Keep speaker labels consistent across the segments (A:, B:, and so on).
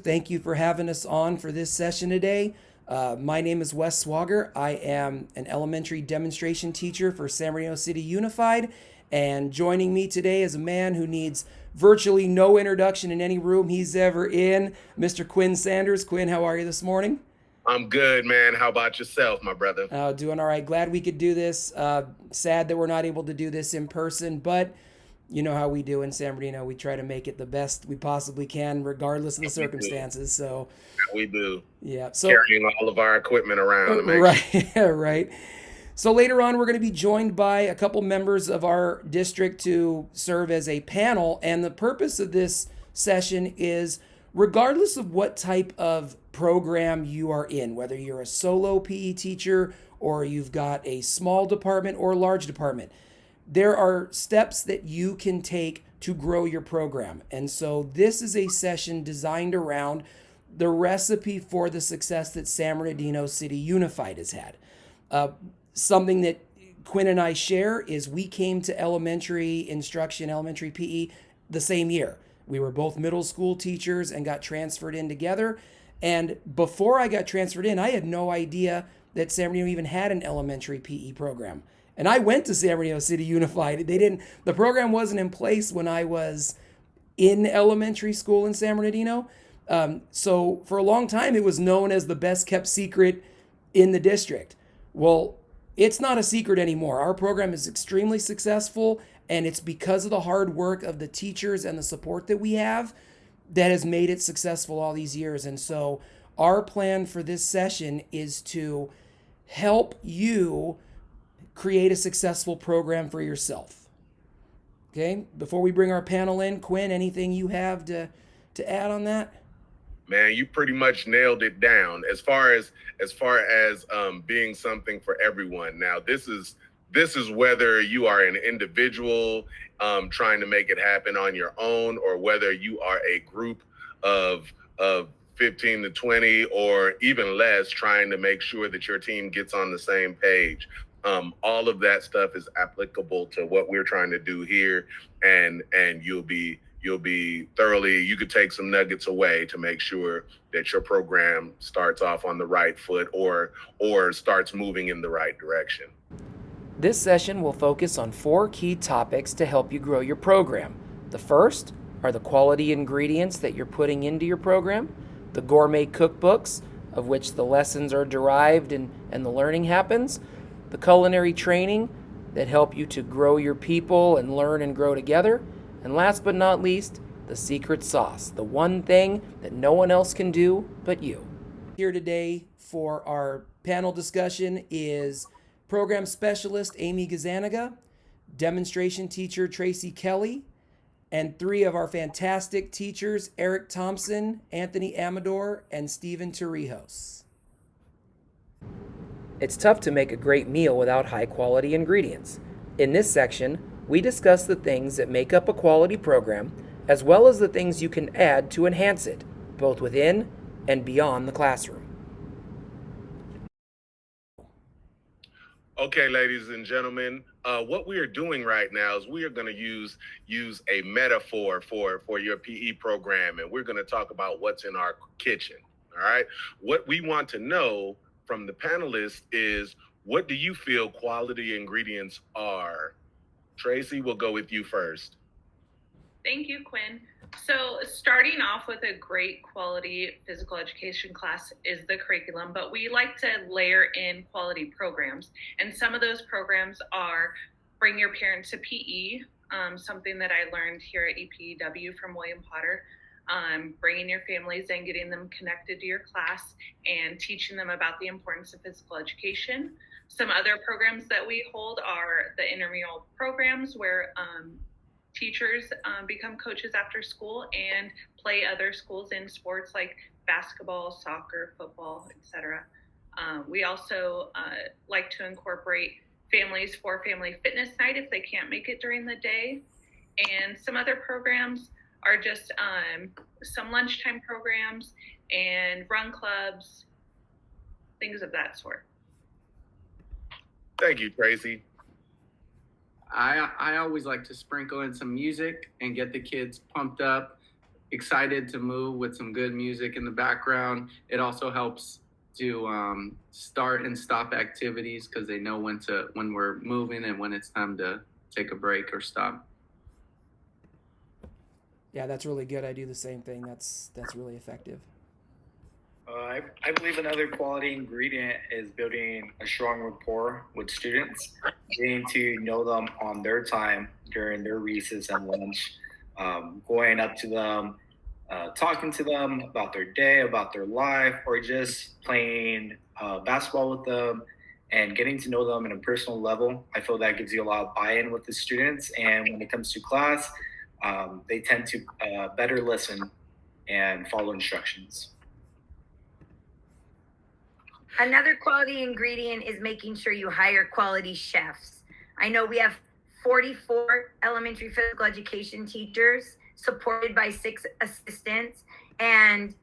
A: Thank you for having us on for this session today. My name is Wes Swogger. I am an elementary demonstration teacher for San Bernardino City Unified. And joining me today is a man who needs virtually no introduction in any room he's ever in, Mr. Quinn Sanders. Quinn, how are you this morning?
B: I'm good, man. How about yourself, my brother?
A: Doing all right. Glad we could do this. Sad that we're not able to do this in person, but you know how we do in San Bernardino. We try to make it the best we possibly can, regardless of the
B: We do.
A: circumstances. So,
B: We do.
A: yeah.
B: Carrying all of our equipment around to make sure.
A: Right, right. So later on, we're going to be joined by a couple members of our district to serve as a panel. And the purpose of this session is regardless of what type of program you are in, whether you're a solo PE teacher or you've got a small department or a large department, there are steps that you can take to grow your program. And so this is a session designed around the recipe for the success that San Bernardino City Unified has had. Something that Quinn and I share is we came to elementary instruction, elementary PE, the same year. We were both middle school teachers and got transferred in together. And before I got transferred in, I had no idea that San Bernardino even had an elementary PE program. And I went to San Bernardino City Unified. The program wasn't in place when I was in elementary school in San Bernardino. So for a long time, it was known as the best kept secret in the district. Well, it's not a secret anymore. Our program is extremely successful, and it's because of the hard work of the teachers and the support that we have that has made it successful all these years. And so our plan for this session is to help you create a successful program for yourself. Okay, before we bring our panel in, Quinn, anything you have to add on that?
B: Man, you pretty much nailed it down as far as being something for everyone. Now, this is whether you are an individual trying to make it happen on your own, or whether you are a group of 15 to 20 or even less trying to make sure that your team gets on the same page. All of that stuff is applicable to what we're trying to do here, and you'll be thoroughly, you could take some nuggets away to make sure that your program starts off on the right foot or starts moving in the right direction.
A: This session will focus on 4 key topics to help you grow your program. The first are the quality ingredients that you're putting into your program, the gourmet cookbooks of which the lessons are derived and the learning happens, the culinary training that help you to grow your people and learn and grow together, and last but not least, the secret sauce, the one thing that no one else can do but you. Here today for our panel discussion is Program Specialist Amy Gazanaga, Demonstration Teacher Tracy Kelly, and 3 of our fantastic teachers, Eric Thompson, Anthony Amador, and Stephen Torrijos. It's tough to make a great meal without high-quality ingredients. In this section, we discuss the things that make up a quality program, as well as the things you can add to enhance it, both within and beyond the classroom.
B: Okay, ladies and gentlemen, what we are doing right now is we are going to use a metaphor for your PE program, and we're going to talk about what's in our kitchen. All right. What we want to know from the panelists is, what do you feel quality ingredients are? Tracy, we'll go with you first.
C: Thank you, Quinn. So starting off with a great quality physical education class is the curriculum, but we like to layer in quality programs. And some of those programs are Bring Your Parents to PE, something that I learned here at EPEW from William Potter, bringing your families and getting them connected to your class and teaching them about the importance of physical education. Some other programs that we hold are the intramural programs where teachers become coaches after school and play other schools in sports like basketball, soccer, football, etc. We also like to incorporate families for family fitness night if they can't make it during the day. And some other programs are just some lunchtime programs and run clubs, things of that sort.
B: Thank you, Tracy.
D: I always like to sprinkle in some music and get the kids pumped up. excited to move with some good music in the background. It also helps to start and stop activities because they know when we're moving and when it's time to take a break or stop.
A: Yeah, that's really good. I do the same thing. That's really effective.
E: I believe another quality ingredient is building a strong rapport with students, getting to know them on their time during their recess and lunch, going up to them, talking to them about their day, about their life, or just playing basketball with them and getting to know them in a personal level. I feel that gives you a lot of buy-in with the students. And when it comes to class, they tend to better listen and follow instructions.
F: Another quality ingredient is making sure you hire quality chefs. I know we have 44 elementary physical education teachers supported by 6 assistants, and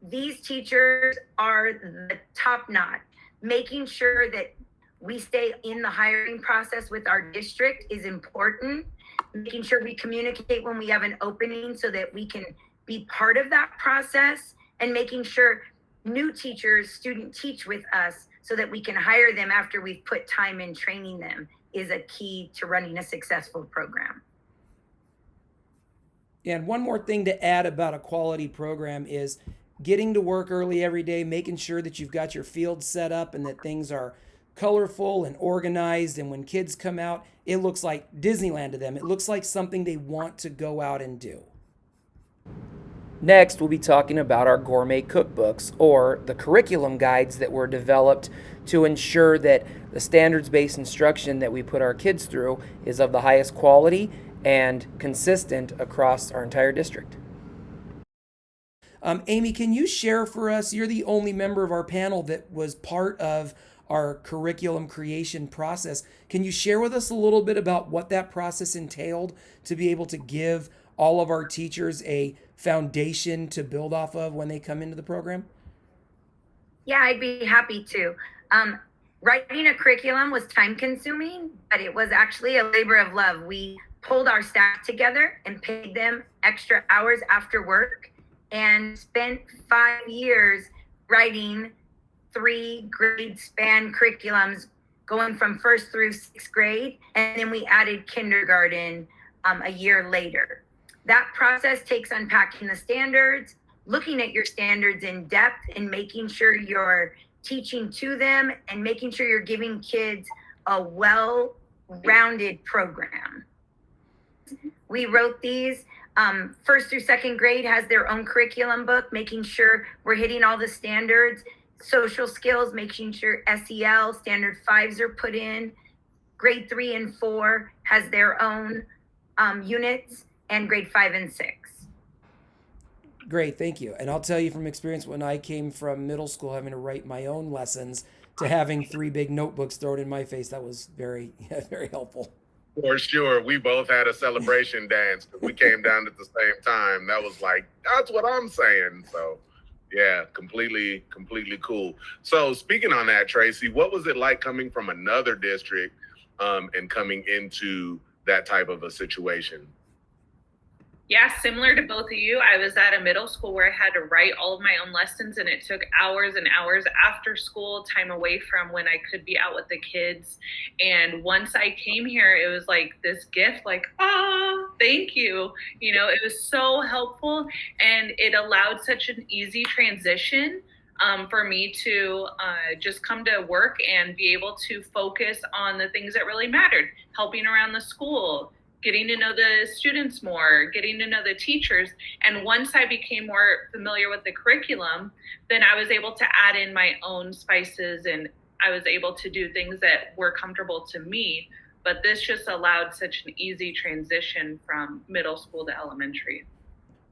F: these teachers are the top notch. Making sure that we stay in the hiring process with our district is important. Making sure we communicate when we have an opening so that we can be part of that process, and making sure new teachers student teach with us so that we can hire them after we've put time in training them is a key to running a successful program.
A: And one more thing to add about a quality program is getting to work early every day, making sure that you've got your field set up and that things are colorful and organized. And when kids come out, it looks like Disneyland to them. It looks like something they want to go out and do. Next, we'll be talking about our gourmet cookbooks, or the curriculum guides that were developed to ensure that the standards-based instruction that we put our kids through is of the highest quality and consistent across our entire district. Amy, can you share for us, you're the only member of our panel that was part of our curriculum creation process. Can you share with us a little bit about what that process entailed to be able to give all of our teachers a foundation to build off of when they come into the program?
F: Yeah, I'd be happy to. Writing a curriculum was time consuming, but it was actually a labor of love. We pulled our staff together and paid them extra hours after work and spent 5 years writing 3 grade span curriculums going from 1st through 6th grade. And then we added kindergarten a year later. That process takes unpacking the standards, looking at your standards in depth and making sure you're teaching to them and making sure you're giving kids a well-rounded program. We wrote these. 1st through 2nd grade has their own curriculum book, making sure we're hitting all the standards. Social skills, making sure SEL, standard 5s are put in. Grade 3 and 4 has their own units, and grade 5 and 6.
A: Great, thank you. And I'll tell you from experience, when I came from middle school having to write my own lessons to having 3 big notebooks thrown in my face, that was very, very helpful.
B: For sure. We both had a celebration dance. We came down at the same time. That was like, that's what I'm saying. So yeah, completely cool. So speaking on that, Tracy, what was it like coming from another district and coming into that type of a situation?
C: Yeah, similar to both of you, I was at a middle school where I had to write all of my own lessons, and it took hours and hours after school, time away from when I could be out with the kids. And once I came here, it was like this gift, like, thank you. You know, it was so helpful, and it allowed such an easy transition for me to just come to work and be able to focus on the things that really mattered, helping around the school, getting to know the students more, getting to know the teachers. And once I became more familiar with the curriculum, then I was able to add in my own spices, and I was able to do things that were comfortable to me. But this just allowed such an easy transition from middle school to elementary.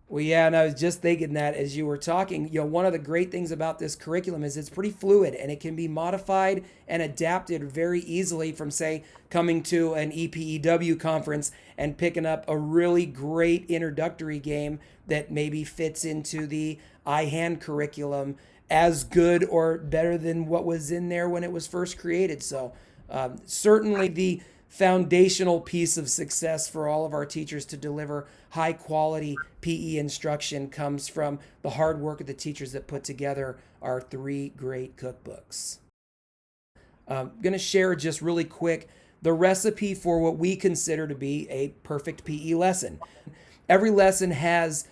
A: Well, yeah, and I was just thinking that as you were talking, you know, one of the great things about this curriculum is it's pretty fluid and it can be modified and adapted very easily from, say, coming to an EPEW conference and picking up a really great introductory game that maybe fits into the iHand curriculum as good or better than what was in there when it was first created. So certainly foundational piece of success for all of our teachers to deliver high quality PE instruction comes from the hard work of the teachers that put together our 3 great cookbooks. I'm going to share just really quick the recipe for what we consider to be a perfect PE lesson. Every lesson has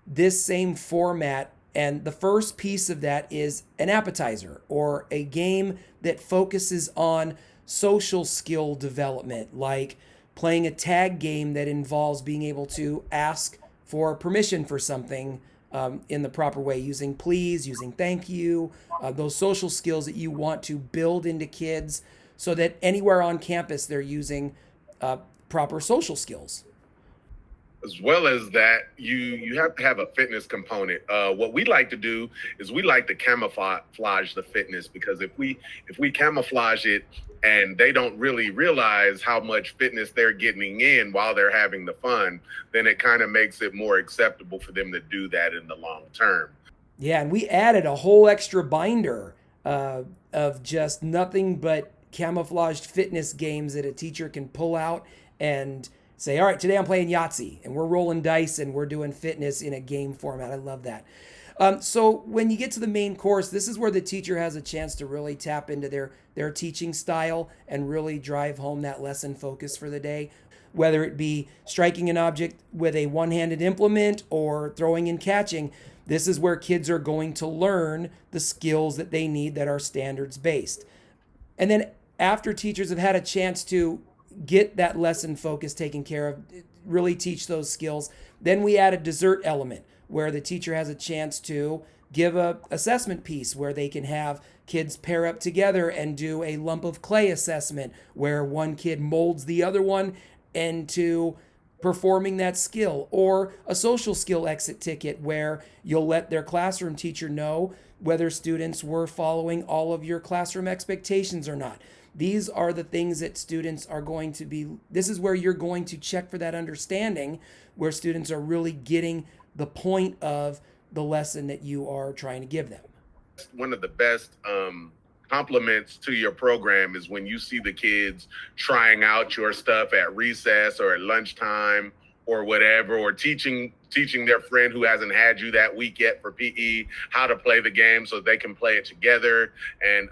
A: this same format, and the first piece of that is an appetizer or a game that focuses on social skill development, like playing a tag game that involves being able to ask for permission for something in the proper way, using please, using thank you, those social skills that you want to build into kids so that anywhere on campus they're using proper social skills.
B: As well as that, you have to have a fitness component. What we like to do is we like to camouflage the fitness, because if we camouflage it and they don't really realize how much fitness they're getting in while they're having the fun, then it kind of makes it more acceptable for them to do that in the long term.
A: Yeah, and we added a whole extra binder of just nothing but camouflaged fitness games that a teacher can pull out and say, all right, today I'm playing Yahtzee, and we're rolling dice, and we're doing fitness in a game format. I love that. So when you get to the main course, this is where the teacher has a chance to really tap into their teaching style and really drive home that lesson focus for the day, whether it be striking an object with a one-handed implement or throwing and catching. This is where kids are going to learn the skills that they need that are standards-based. And then after teachers have had a chance to get that lesson focus taken care of, really teach those skills, then we add a dessert element where the teacher has a chance to give a assessment piece where they can have kids pair up together and do a lump of clay assessment where one kid molds the other one into performing that skill, or a social skill exit ticket where you'll let their classroom teacher know whether students were following all of your classroom expectations or not. These are the things that students are going to be, this is where you're going to check for that understanding, where students are really getting the point of the lesson that you are trying to give them.
B: One of the best compliments to your program is when you see the kids trying out your stuff at recess or at lunchtime or whatever, or teaching their friend who hasn't had you that week yet for PE how to play the game so they can play it together, and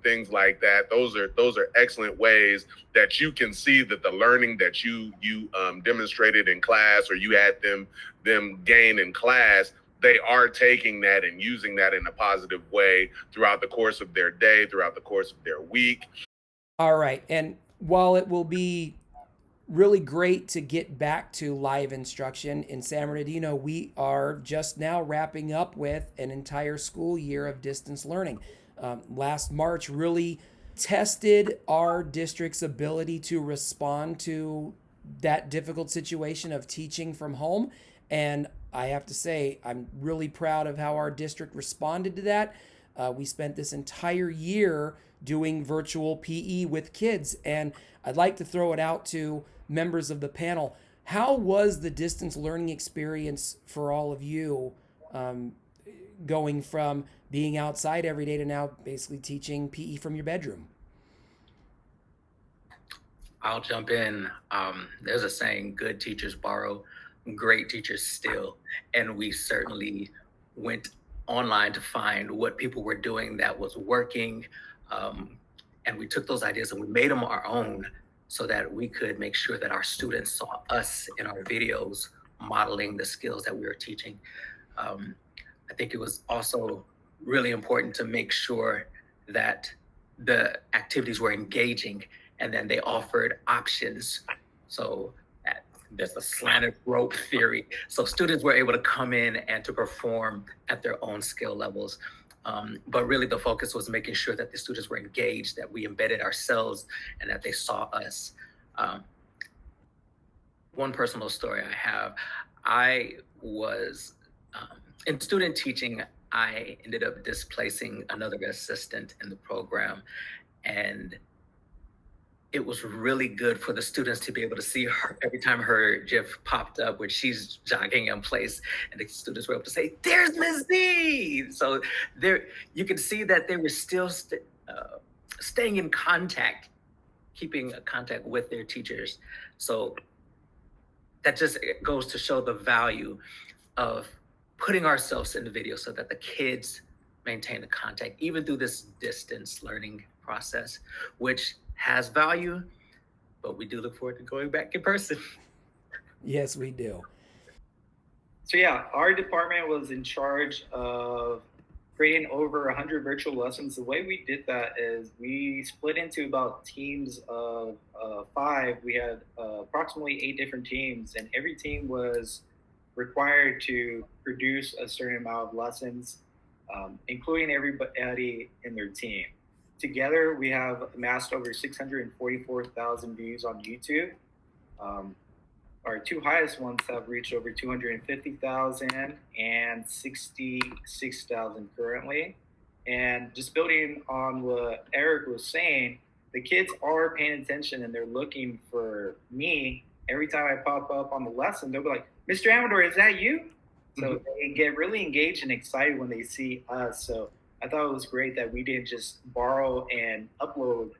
B: things like that. Those are excellent ways that you can see that the learning that you demonstrated in class, or you had them gain in class, they are taking that and using that in a positive way throughout the course of their day, throughout the course of their week.
A: All right. And while it will be really great to get back to live instruction in San Bernardino, we are just now wrapping up with an entire school year of distance learning. Last March really tested our district's ability to respond to that difficult situation of teaching from home. And I have to say, I'm really proud of how our district responded to that. We spent this entire year doing virtual PE with kids, and I'd like to throw it out to members of the panel. How was the distance learning experience for all of you, going from being outside every day to now basically teaching PE from your bedroom?
G: I'll jump in. There's a saying, good teachers borrow, great teachers steal. And we certainly went online to find what people were doing that was working. And we took those ideas and we made them our own so that we could make sure that our students saw us in our videos modeling the skills that we were teaching. I think it was also really important to make sure that the activities were engaging and then they offered options. So there's the slanted rope theory. So students were able to come in and to perform at their own skill levels. But really the focus was making sure that the students were engaged, that we embedded ourselves, and that they saw us. One personal story I have, I was in student teaching, I ended up displacing another assistant in the program. And it was really good for the students to be able to see her every time her GIF popped up when she's jogging in place, and the students were able to say, "There's Ms. Z." So there, you could see that they were still staying in contact, keeping contact with their teachers. So that just goes to show the value of putting ourselves in the video so that the kids maintain the contact, even through this distance learning process, which has value, but we do look forward to going back in person.
A: Yes, we do.
E: So yeah, our department was in charge of creating over 100 virtual lessons. The way we did that is we split into about teams of 5. We had approximately 8 different teams, and every team was required to produce a certain amount of lessons, including everybody in their team. Together, we have amassed over 644,000 views on YouTube. Our 2 highest ones have reached over 250,000 and 66,000 currently. And just building on what Eric was saying, the kids are paying attention and they're looking for me. Every time I pop up on the lesson, they'll be like, "Mr. Amador, is that you?" So they get really engaged and excited when they see us. So I thought it was great that we didn't just borrow and upload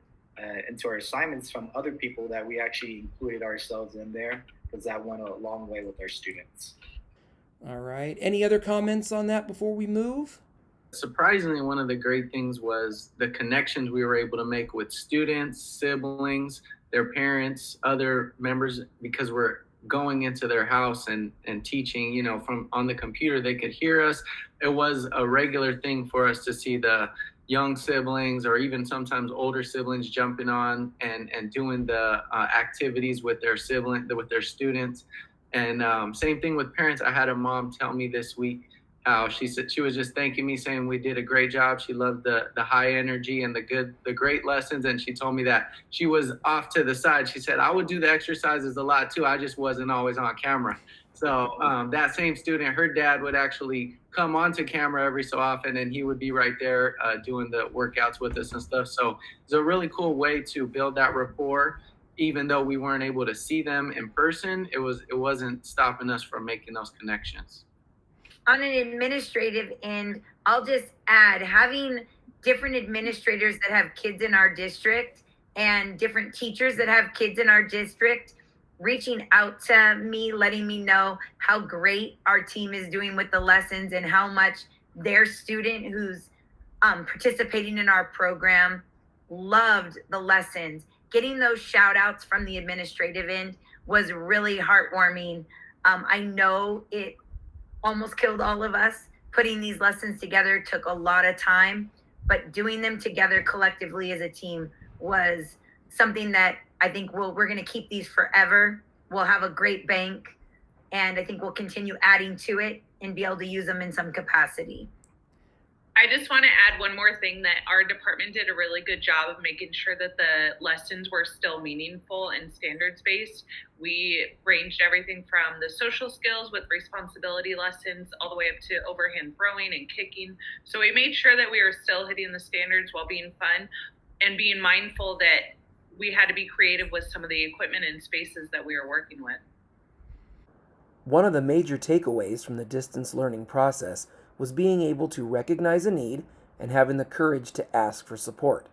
E: into our assignments from other people, that we actually included ourselves in there, because that went a long way with our students.
A: All right. Any other comments on that before we move?
D: Surprisingly, one of the great things was the connections we were able to make with students, siblings, their parents, other members, because we're going into their house and teaching, you know, from on the computer. They could hear us. It was a regular thing for us to see the young siblings, or even sometimes older siblings, jumping on and doing the activities with their with their students. And same thing with parents. I had a mom tell me this week how she said she was just thanking me, saying we did a great job. She loved the high energy and the great lessons. And she told me that she was off to the side. She said, "I would do the exercises a lot too. I just wasn't always on camera." So that same student, her dad would actually come onto camera every so often, and he would be right there doing the workouts with us and stuff. So it's a really cool way to build that rapport. Even though we weren't able to see them in person, it wasn't stopping us from making those connections.
F: On an administrative end, I'll just add, having different administrators that have kids in our district and different teachers that have kids in our district reaching out to me, letting me know how great our team is doing with the lessons and how much their student who's participating in our program loved the lessons. Getting those shout outs from the administrative end was really heartwarming. I know it almost killed all of us. Putting these lessons together took a lot of time, but doing them together collectively as a team was something that I think we're going to keep these forever. We'll have a great bank, and I think we'll continue adding to it and be able to use them in some capacity.
C: I just want to add one more thing, that our department did a really good job of making sure that the lessons were still meaningful and standards-based. We ranged everything from the social skills with responsibility lessons all the way up to overhand throwing and kicking. So we made sure that we were still hitting the standards while being fun and being mindful that we had to be creative with some of the equipment and spaces that we were working with.
A: One of the major takeaways from the distance learning process was being able to recognize a need and having the courage to ask for support.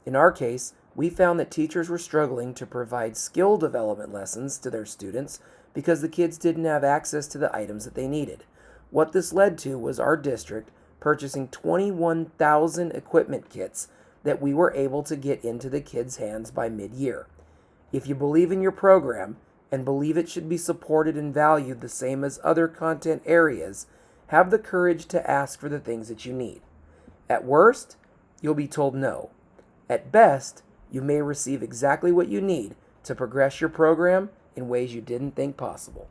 A: In our case, we found that teachers were struggling to provide skill development lessons to their students because the kids didn't have access to the items that they needed. What this led to was our district purchasing 21,000 equipment kits that we were able to get into the kids' hands by mid-year. If you believe in your program and believe it should be supported and valued the same as other content areas, have the courage to ask for the things that you need. At worst, you'll be told no. At best, you may receive exactly what you need to progress your program in ways you didn't think possible.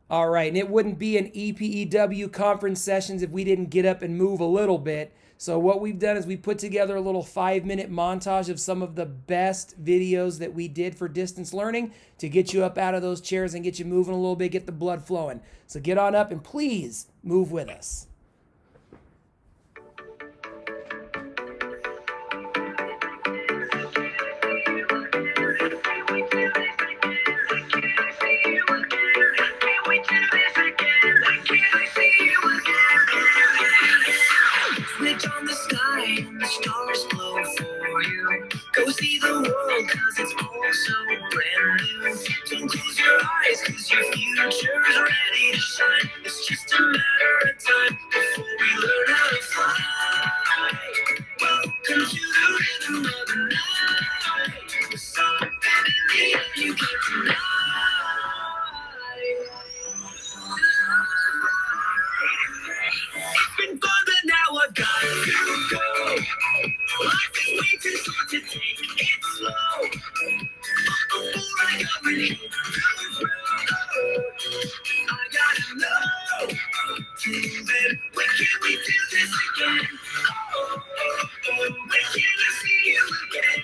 A: All right, and it wouldn't be an EPEW conference sessions if we didn't get up and move a little bit. So what we've done is we put together a little 5-minute montage of some of the best videos that we did for distance learning to get you up out of those chairs and get you moving a little bit, get the blood flowing. So get on up and please move with us.
H: Switch on the sky and the stars glow for you. Go see the
A: new. Don't close your eyes, cause your future's ready to shine. It's just a matter of time before we learn how to fly. Welcome to the rhythm of the night. There's something in the air you can't deny. It's been fun, but now I've got to go. Life is way too short to take it slow. Before I go and hit the road, I gotta know. Then when can we do this again? When can I see you again?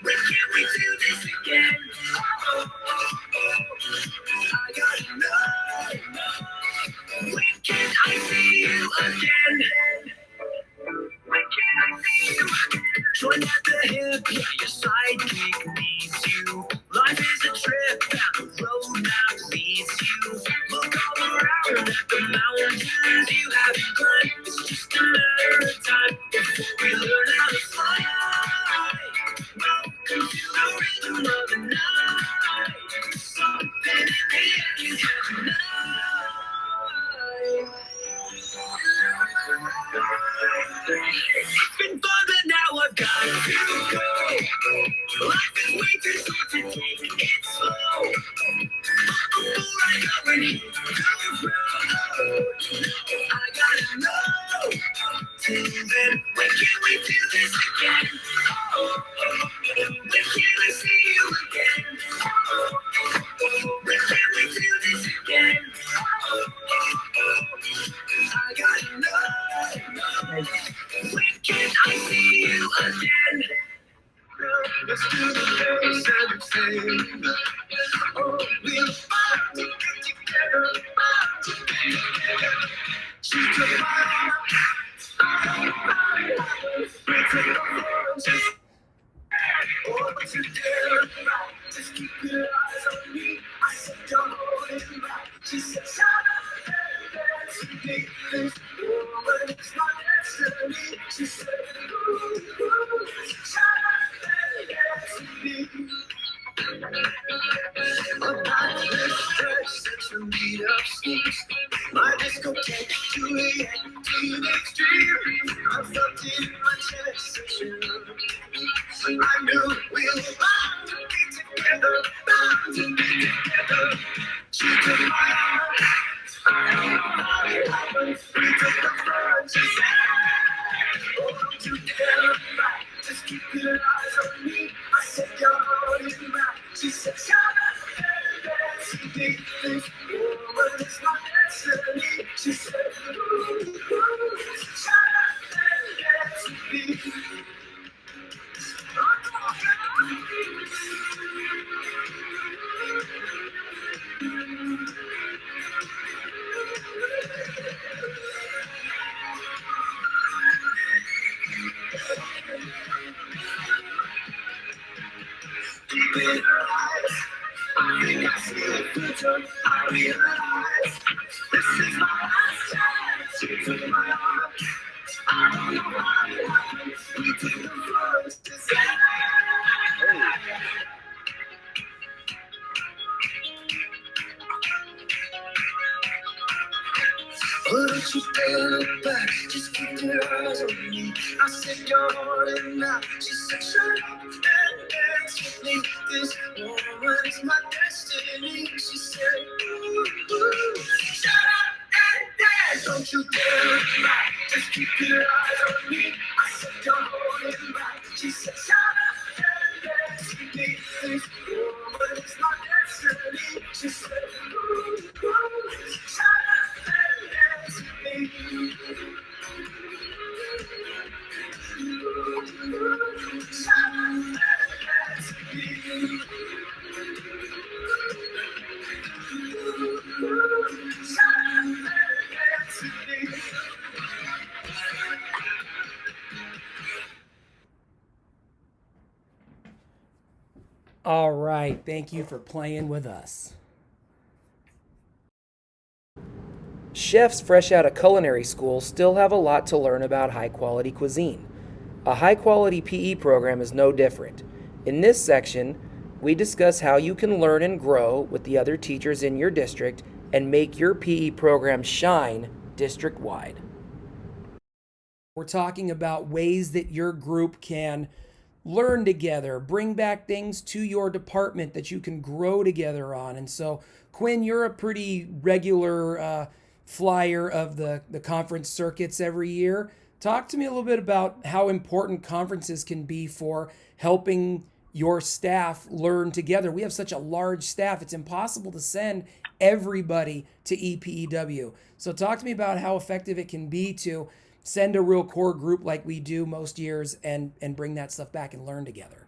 A: When can we do this again? I gotta know. When can I see you again? When can I see you again? Join at the hip, yeah, your sidekick needs you. Life is a trip, down the road map leads you. Look all around at the mountains you haven't climbed. It's just a matter of time before we learn how to fly. Welcome to the rhythm of the night. Something in the air you can't deny. It's been fun, but now I've got to go. Life is way too short to take it slow. Before I go and hit the road, I gotta know. Till then, when can we do this again? When can I see you again? When can we do this again? I gotta know. When can I see you again? Let's do the things that we say. Oh, we're about to get together, about to be together. She took my arm, we took the forces. Oh, together, just keep your eyes on me. I said, don't hold it back. She said, shut up, and dance with me. This woman is my destiny. She said, ooh, shut up, and dance with me. About this stretch, set your beat up sneaks. My discotheque, Juliet, to the extreme. I felt it in my chest, I knew we were bound to be together, bound to be together. She took my arm, I don't know how it happened. We took the front, she said, oh, together, back. Just keep your eyes on me. I said, you're holding back. She said, shut up and dance with me. This woman is my destiny. She said, ooh, shut up and dance with me. Deep in her eyes, I think I see the future. I realize this is my last chance. She took my arm. I don't know how it happened. We took the first to say. Oh, don't you dare look back, just keep your eyes on me. I said you're holding out. She said shut up and dance with me. This woman is my destiny. She said, ooh, shut up and dance. Don't you dare look back, just keep your eyes on me. I said you're holding back. She said shut up and dance with me. This woman is my destiny. She said, ooh, shut up and dance with me. Shut up and dance with me. Shut up and dance with me. All right, thank you for playing with us. Chefs fresh out of culinary school still have a lot to learn about high-quality cuisine. A high-quality PE program is no different. In this section, we discuss how you can learn and grow with the other teachers in your district and make your PE program shine district-wide. We're talking about ways that your group can learn together, bring back things to your department that you can grow together on. And so, Quinn, you're a pretty regular flyer of the conference circuits every year. Talk to me a little bit about how important conferences can be for helping your staff learn together. We have such a large staff, it's impossible to send everybody to EPEW. So talk to me about how effective it can be to send a real core group like we do most years and bring that stuff back and learn together.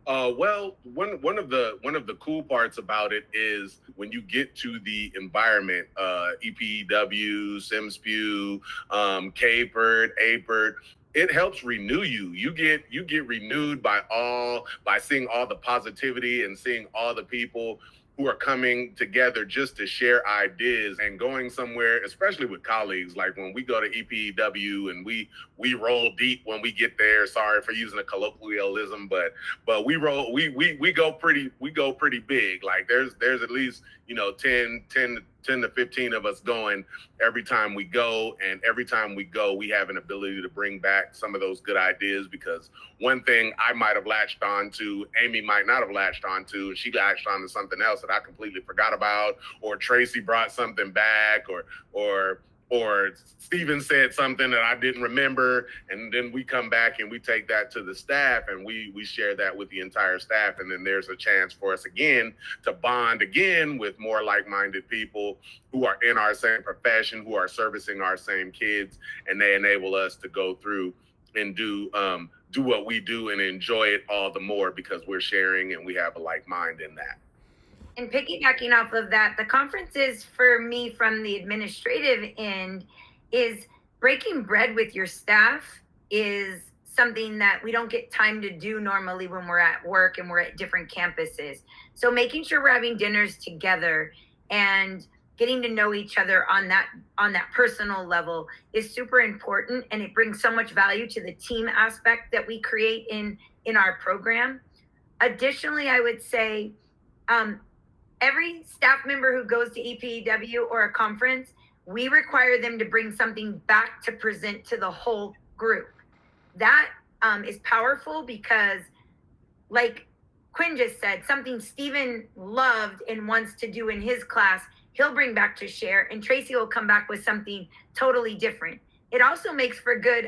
B: Well, one of the cool parts about it is when you get to the environment, EPEW, SIMSPEW, CAPERT, APERT, it helps renew you. You get renewed by seeing all the positivity and seeing all the people who are coming together just to share ideas and going somewhere, especially with colleagues. Like when we go to EPEW and we roll deep when we get there. Sorry for using a colloquialism, but we go pretty big. Like there's at least 10 to 15 of us going every time we go, and every time we go we have an ability to bring back some of those good ideas, because one thing I might have latched on to, Amy might not have latched on to, and she latched on to something else that I completely forgot about, or Tracy brought something back, or Steven said something that I didn't remember, and then we come back and we take that to the staff and we share that with the entire staff, and then there's a chance for us again to bond again with more like-minded people who are in our same profession, who are servicing our same kids, and they enable us to go through and do what we do and enjoy it all the more because we're sharing and we have a like mind in that.
F: And piggybacking off of that, the conferences for me from the administrative end is breaking bread with your staff is something that we don't get time to do normally when we're at work and we're at different campuses. So making sure we're having dinners together and getting to know each other on that personal level is super important, and it brings so much value to the team aspect that we create in our program. Additionally, I would say every staff member who goes to EPEW or a conference, we require them to bring something back to present to the whole group. That is powerful because, like Quinn just said, something Steven loved and wants to do in his class, he'll bring back to share, and Tracy will come back with something totally different. It also makes for good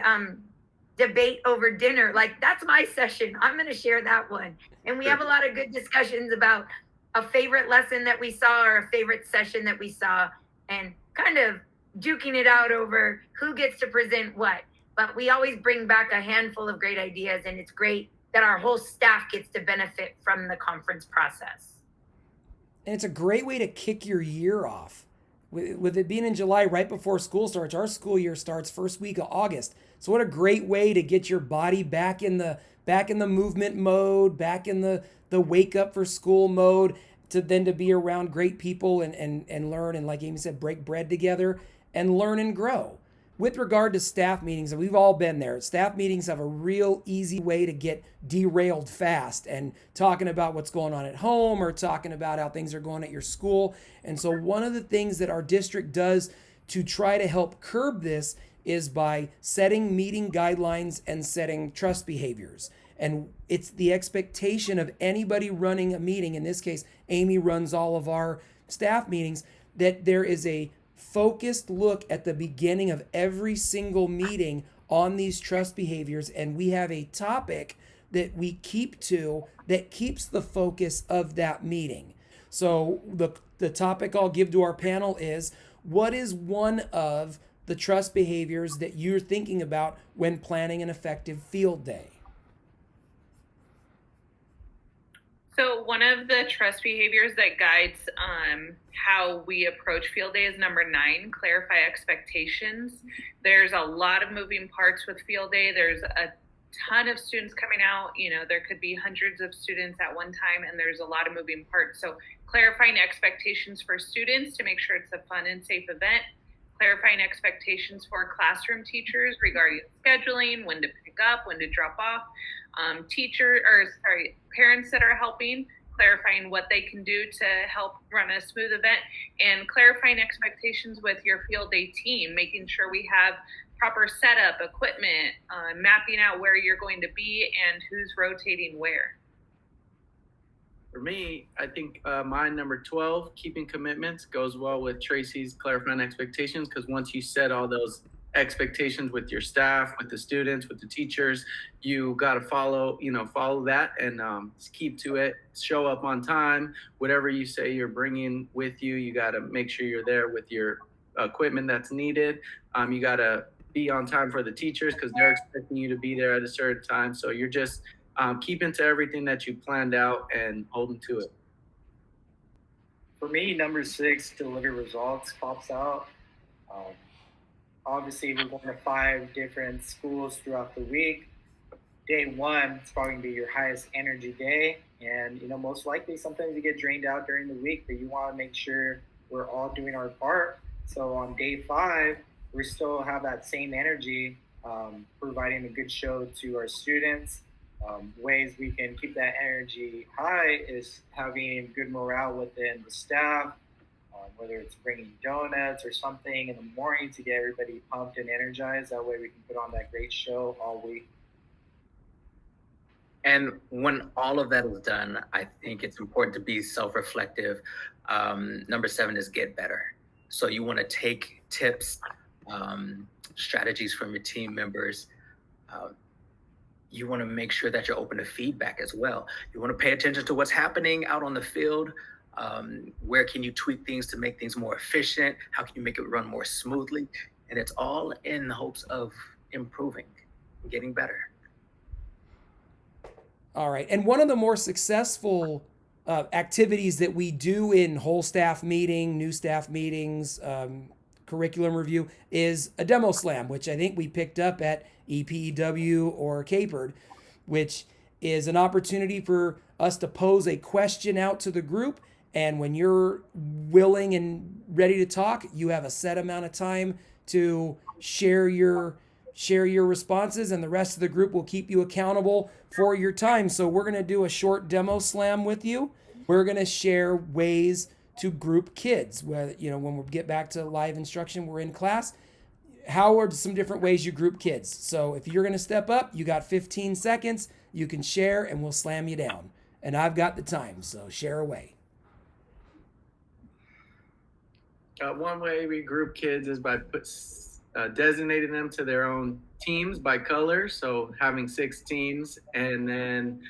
F: debate over dinner. Like, that's my session, I'm going to share that one. And we have a lot of good discussions about a favorite lesson that we saw or a favorite session that we saw, and kind of duking it out over who gets to present what. But we always bring back a handful of great ideas, and it's great that our whole staff gets to benefit from the conference process.
A: And it's a great way to kick your year off. With it being in July, right before school starts, our school year starts first week of August. So what a great way to get your body back in the movement mode, back in the wake up for school mode, to be around great people and learn, and like Amy said, break bread together and learn and grow. With regard to staff meetings, and we've all been there, staff meetings have a real easy way to get derailed fast and talking about what's going on at home or talking about how things are going at your school. And so one of the things that our district does to try to help curb this is by setting meeting guidelines and setting trust behaviors. And it's the expectation of anybody running a meeting, in this case, Amy runs all of our staff meetings, that there is a focused look at the beginning of every single meeting on these trust behaviors, and we have a topic that we keep to that keeps the focus of that meeting. So the topic I'll give to our panel is, what is one of the trust behaviors that you're thinking about when planning an effective field day?
C: So one of the trust behaviors that guides how we approach field day is number 9, clarify expectations. There's a lot of moving parts with field day. There's a ton of students coming out. There could be hundreds of students at one time, and there's a lot of moving parts. So clarifying expectations for students to make sure it's a fun and safe event. Clarifying expectations for classroom teachers regarding scheduling, when to pick up, when to drop off. Parents that are helping, clarifying what they can do to help run a smooth event, and clarifying expectations with your field day team, making sure we have proper setup, equipment, mapping out where you're going to be and who's rotating where.
D: For me, I think my number 12, keeping commitments, goes well with Tracy's clarifying expectations, because once you set all those expectations with your staff, with the students, with the teachers, you got to follow that and keep to it. Show up on time. Whatever you say you're bringing with you, you got to make sure you're there with your equipment that's needed. You got to be on time for the teachers because they're expecting you to be there at a certain time. So you're just keeping to everything that you planned out and holding to it.
E: For me, number 6, deliver results, pops out. Obviously, we're going to 5 different schools throughout the week. Day 1 is probably going to be your highest energy day. And, most likely sometimes you get drained out during the week, but you want to make sure we're all doing our part. So on day 5, we still have that same energy, providing a good show to our students. Ways we can keep that energy high is having good morale within the staff, whether it's bringing donuts or something in the morning to get everybody pumped and energized. That way we can put on that great show all week.
G: And when all of that is done, I think it's important to be self-reflective. Number 7 is get better. So you want to take tips, strategies from your team members. You want to make sure that you're open to feedback as well. You want to pay attention to what's happening out on the field. Where can you tweak things to make things more efficient? How can you make it run more smoothly? And it's all in the hopes of improving, getting better.
A: All right. And one of the more successful activities that we do in whole staff meeting, new staff meetings, curriculum review is a demo slam, which I think we picked up at EPEW or Capered, which is an opportunity for us to pose a question out to the group. And when you're willing and ready to talk, you have a set amount of time to share your responses, and the rest of the group will keep you accountable for your time. So we're going to do a short demo slam with you. We're going to share ways to group kids. When we get back to live instruction, we're in class. How are some different ways you group kids? So if you're going to step up, you got 15 seconds. You can share, and we'll slam you down. And I've got the time, so share away.
D: One way we group kids is by designating them to their own teams by color. So having 6 teams, and then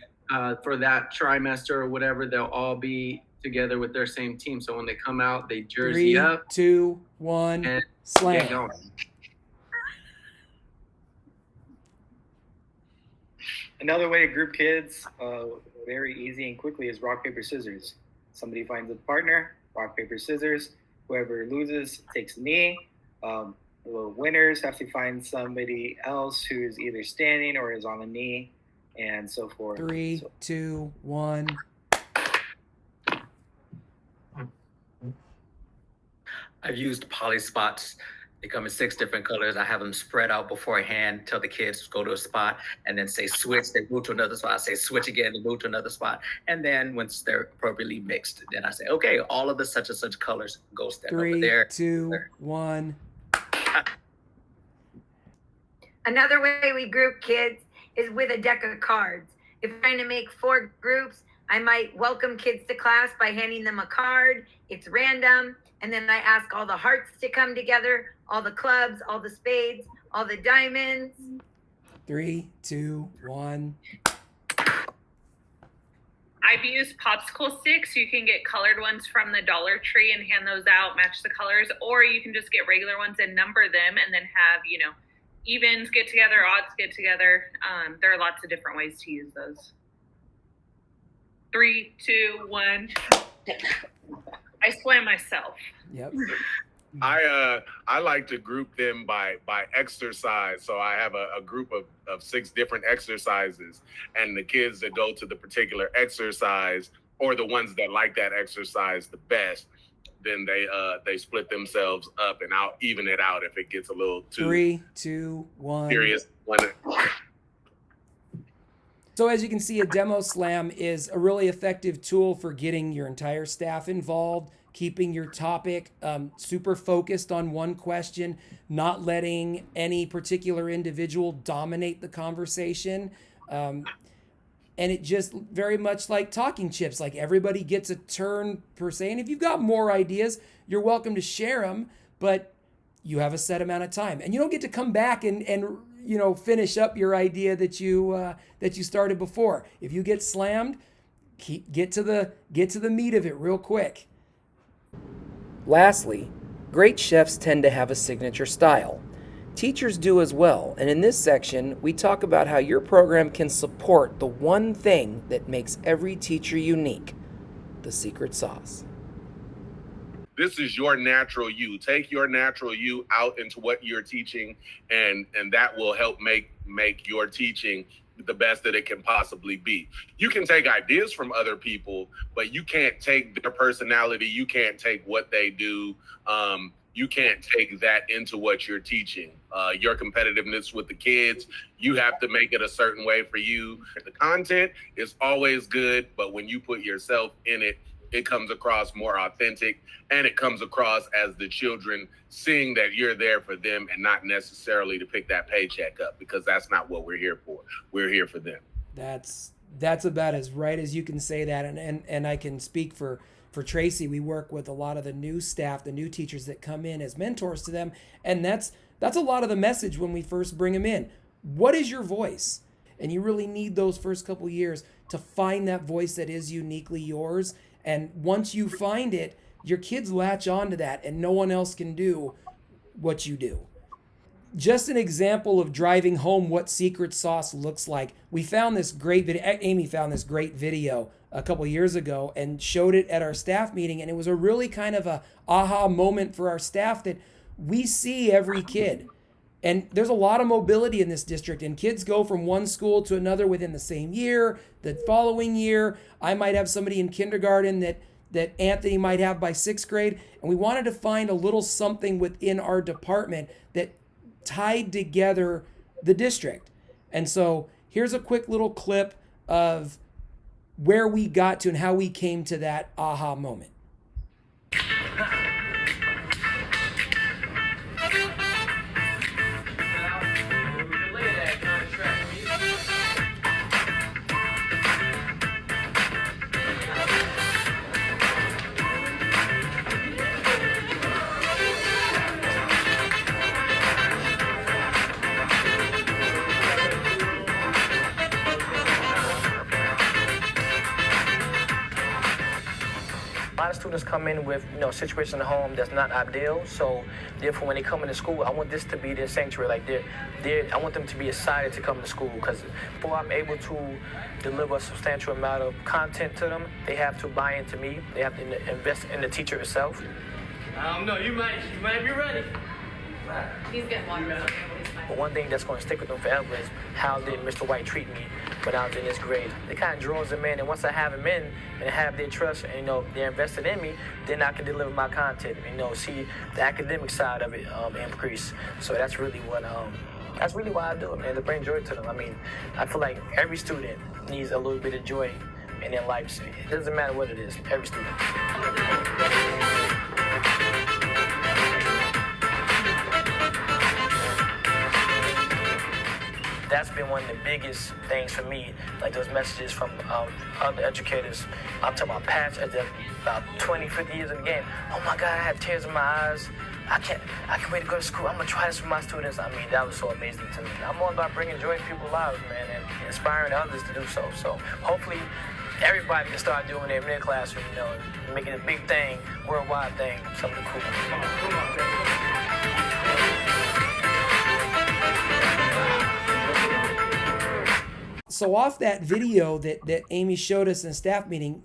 D: for that trimester or whatever, they'll all be together with their same team. So when they come out, they jersey
A: 3,
D: up.
A: 2, 1,
D: and
A: slam.
D: get going.
E: Another way to group kids, very easy and quickly, is rock, paper, scissors. Somebody finds a partner, rock, paper, scissors. Whoever loses takes a knee. The winners have to find somebody else who's either standing or is on a knee, and so forth.
A: 3, 2, 1.
G: I've used poly spots. They come in 6 different colors. I have them spread out beforehand, tell the kids go to a spot, and then say switch, they move to another spot. I say switch again, they move to another spot. And then once they're appropriately mixed, then I say, okay, all of the such and such colors go stand over
A: 3,
G: there.
A: 2, 1.
F: Another way we group kids is with a deck of cards. If we're trying to make 4 groups, I might welcome kids to class by handing them a card. It's random. And then I ask all the hearts to come together, all the clubs, all the spades, all the diamonds.
A: 3, 2, 1.
C: I've used popsicle sticks. You can get colored ones from the Dollar Tree and hand those out, match the colors, or you can just get regular ones and number them and then have, evens get together, odds get together. There are lots of different ways to use those. 3, 2, 1. I slam myself.
A: Yep.
B: I like to group them by exercise. So I have a group of 6 different exercises, and the kids that go to the particular exercise, or the ones that like that exercise the best, then they split themselves up, and I'll even it out if it gets a little too
A: 3, 2, 1.
B: serious.
A: So as you can see, a demo slam is a really effective tool for getting your entire staff involved, keeping your topic super focused on one question, not letting any particular individual dominate the conversation. And it just very much like talking chips, like everybody gets a turn per se. And if you've got more ideas, you're welcome to share them, but you have a set amount of time. And you don't get to come back and finish up your idea that you started before. If you get slammed, get to the meat of it real quick. Lastly, great chefs tend to have a signature style. Teachers do as well, and in this section, we talk about how your program can support the one thing that makes every teacher unique, the secret sauce.
B: This is your natural you. Take your natural you out into what you're teaching, and that will help make your teaching the best that it can possibly be. You can take ideas from other people, but you can't take their personality. You can't take what they do. You can't take that into what you're teaching. Your competitiveness with the kids, you have to make it a certain way for you. The content is always good, but when you put yourself in it, it comes across more authentic, and it comes across as the children seeing that you're there for them and not necessarily to pick that paycheck up, because that's not what we're here for. We're here for them.
A: That's about as right as you can say that. And I can speak for Tracy. We work with a lot of the new staff, the new teachers that come in as mentors to them. And that's a lot of the message when we first bring them in. What is your voice? And you really need those first couple years to find that voice that is uniquely yours. And once you find it, your kids latch onto that, and no one else can do what you do. Just an example of driving home what secret sauce looks like. We found this great video. Amy found this great video a couple years ago and showed it at our staff meeting. And it was a really kind of a aha moment for our staff that we see every kid. And there's a lot of mobility in this district, and kids go from one school to another within the same year, the following year. I might have somebody in kindergarten that Anthony might have by 6th grade. And we wanted to find a little something within our department that tied together the district. And so here's a quick little clip of where we got to and how we came to that aha moment.
H: A lot of students come in with, situation at home that's not ideal. So therefore, when they come into school, I want this to be their sanctuary. Like I want them to be excited to come to school, because before I'm able to deliver a substantial amount of content to them, they have to buy into me. They have to invest in the teacher itself.
I: I don't know. You might be ready.
J: He's getting water.
H: But one thing that's going to stick with them forever is how did Mr. White treat me when I was in this grade. It kind of draws them in, and once I have them in and have their trust and they're invested in me, then I can deliver my content. See the academic side of it increase. So that's really why I do it, man, to bring joy to them. I feel like every student needs a little bit of joy in their life. It doesn't matter what it is, every student. That's been one of the biggest things for me, like those messages from other educators. I'm talking about past, about 20, 50 years in the game. Oh my God, I have tears in my eyes. I can't wait to go to school. I'm gonna try this with my students. That was so amazing to me. I'm all about bringing joy to people's lives, man, and inspiring others to do so. So hopefully everybody can start doing it in their classroom, making a big thing, worldwide thing, something cool. Come on, man.
A: So off that video that Amy showed us in staff meeting,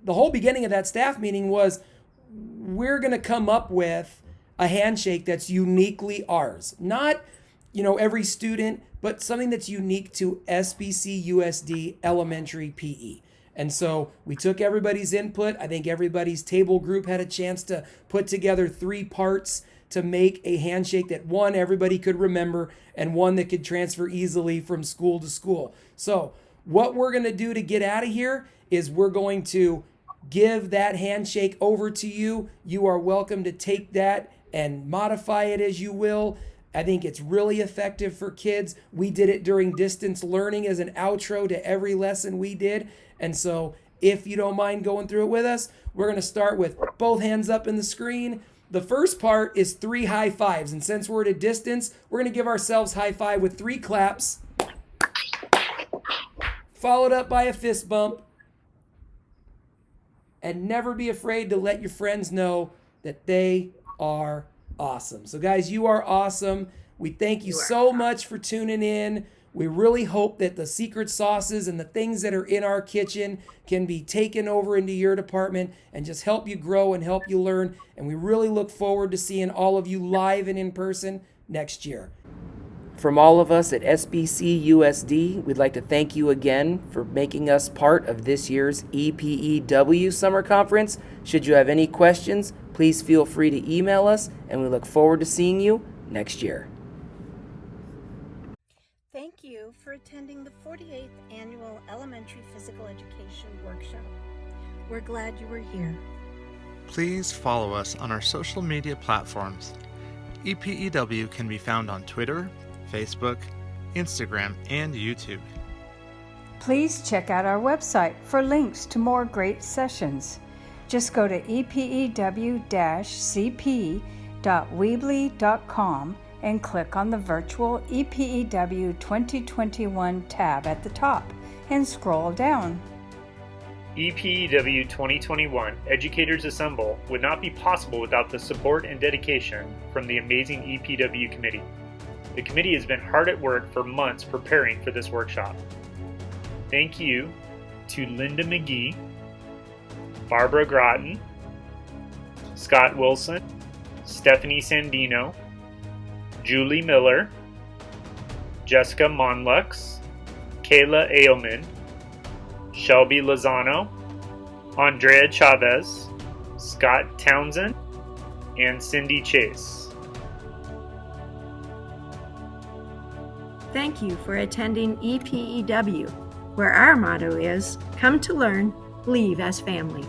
A: the whole beginning of that staff meeting was, we're going to come up with a handshake that's uniquely ours. Not, every student, but something that's unique to SBC USD elementary PE. And so we took everybody's input. I think everybody's table group had a chance to put together 3 parts to make a handshake that, one, everybody could remember, and one that could transfer easily from school to school. So What we're going to do to get out of here is we're going to give that handshake over to you. You are welcome to take that and modify it as you will. I think it's really effective for kids. We did it during distance learning as an outro to every lesson we did. And so if you don't mind going through it with us, we're going to start with both hands up in the screen. The first part is 3 high fives. And since we're at a distance, we're going to give ourselves high five with 3 claps, followed up by a fist bump. And never be afraid to let your friends know that they are awesome. So guys, you are awesome. We thank you so much for tuning in. We really hope that the secret sauces and the things that are in our kitchen can be taken over into your department and just help you grow and help you learn. And we really look forward to seeing all of you live and in person next year. From all of us at SBC USD, we'd like to thank you again for making us part of this year's EPEW Summer Conference. Should you have any questions, please feel free to email us, and we look forward to seeing you next year.
K: Thank you for attending the 48th Annual Elementary Physical Education Workshop. We're glad you were here.
L: Please follow us on our social media platforms. EPEW can be found on Twitter, Facebook, Instagram, and YouTube.
M: Please check out our website for links to more great sessions. Just go to epew-cp.weebly.com and click on the virtual EPEW 2021 tab at the top and scroll down.
N: EPEW 2021 Educators Assemble would not be possible without the support and dedication from the amazing EPEW committee. The committee has been hard at work for months preparing for this workshop. Thank you to Linda McGee, Barbara Groton, Scott Wilson, Stephanie Sandino, Julie Miller, Jessica Monlux, Kayla Ailman, Shelby Lozano, Andrea Chavez, Scott Townsend, and Cindy Chase.
K: Thank you for attending EPEW, where our motto is, come to learn, leave as family.